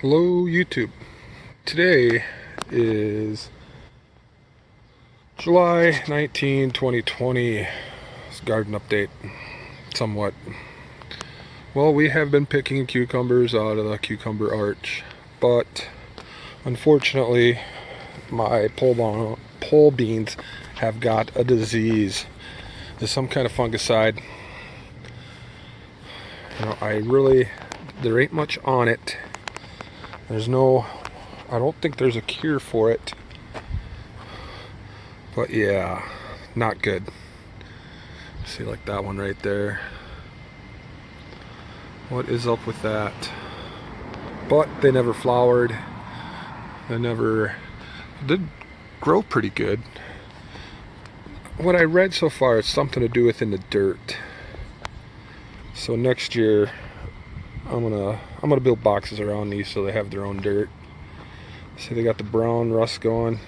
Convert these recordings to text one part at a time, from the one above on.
Hello YouTube. Today is July 19, 2020. It's garden update somewhat. Well, we have been picking cucumbers out of the cucumber arch, but unfortunately my pole beans have got a disease. There's some kind of fungicide. There ain't much on it. I don't think there's a cure for it. But yeah, not good. See, like that one right there. What is up with that? But they never flowered. They did grow pretty good. What I read so far, it's something to do with in the dirt. So next year, I'm gonna build boxes around these so they have their own dirt. See, they got the brown rust going.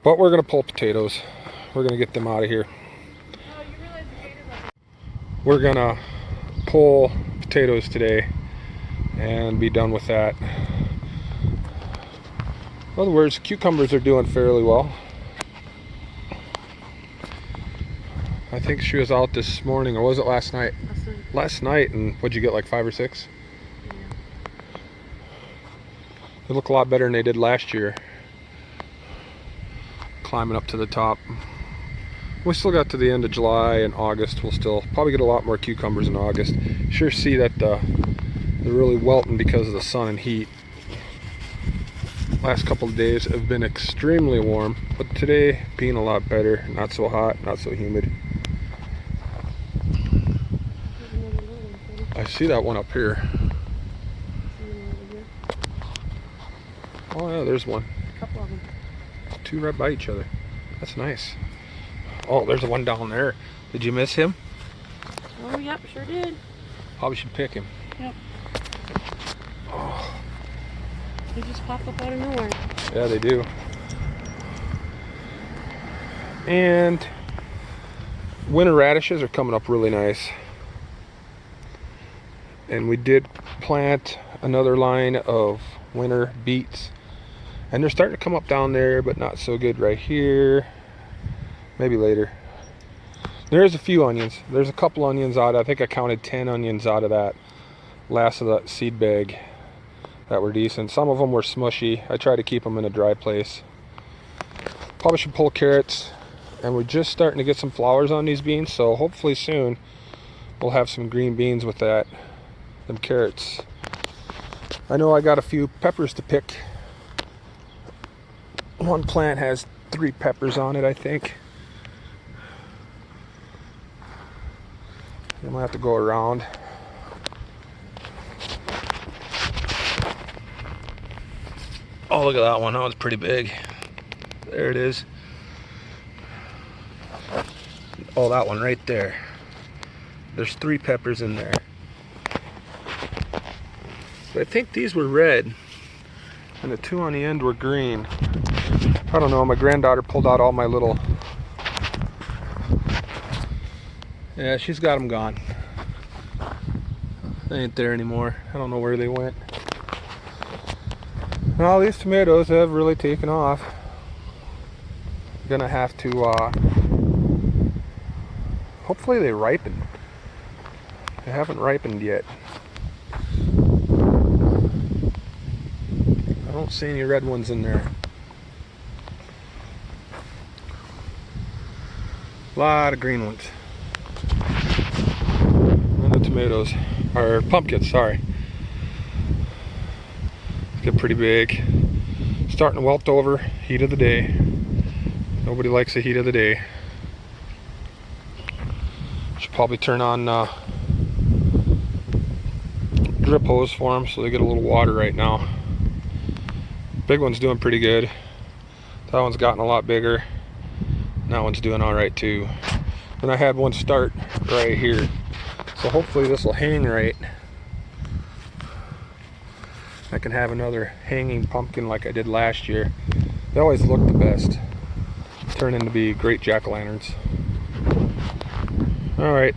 But we're gonna pull potatoes. We're gonna get them out of here. We're gonna pull potatoes today and be done with that. In other words, cucumbers are doing fairly well. I think she was out this morning, or was it last night? Last night, and what'd you get, like 5 or 6? Yeah. They look a lot better than they did last year. Climbing up to the top. We still got to the end of July and August. We'll still probably get a lot more cucumbers in August. Sure see that they're really wilting because of the sun and heat. Last couple of days have been extremely warm, but today being a lot better. Not so hot, not so humid. I see that one up here. Oh yeah, there's one. A couple of them. 2 right by each other. That's nice. Oh, there's one down there. Did you miss him? Oh, yep, sure did. Probably should pick him. Yep. Oh. They just pop up out of nowhere. Yeah, they do. And winter radishes are coming up really nice. And we did plant another line of winter beets. And they're starting to come up down there, but not so good right here. Maybe later. There's a few onions. There's a couple onions out. I think I counted 10 onions out of that last of that seed bag that were decent. Some of them were smushy. I try to keep them in a dry place. Probably should pull carrots. And we're just starting to get some flowers on these beans, so hopefully soon we'll have some green beans with them carrots. I know I got a few peppers to pick. One plant has 3 peppers on it, I think. I'm gonna have to go around. Oh, look at that one. That one's pretty big. There it is. Oh, that one right there. There's 3 peppers in there. But I think these were red, and the 2 on the end were green. I don't know, my granddaughter pulled out all my little... Yeah, she's got them gone. They ain't there anymore. I don't know where they went. Now these tomatoes have really taken off. Gonna have to, hopefully they ripen. They haven't ripened yet. I don't see any red ones in there. A lot of green ones. And the tomatoes, or pumpkins, sorry. Get pretty big. Starting to wilt over. Heat of the day. Nobody likes the heat of the day. Should probably turn on drip hose for them so they get a little water right now. Big one's doing pretty good. That one's gotten a lot bigger. And that one's doing alright too. And I had one start right here. So hopefully this will hang right. I can have another hanging pumpkin like I did last year. They always look the best. Turn into be great jack-o'-lanterns. Alright.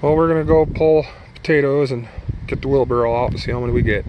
Well, we're gonna go pull potatoes and get the wheelbarrow out and see how many we get.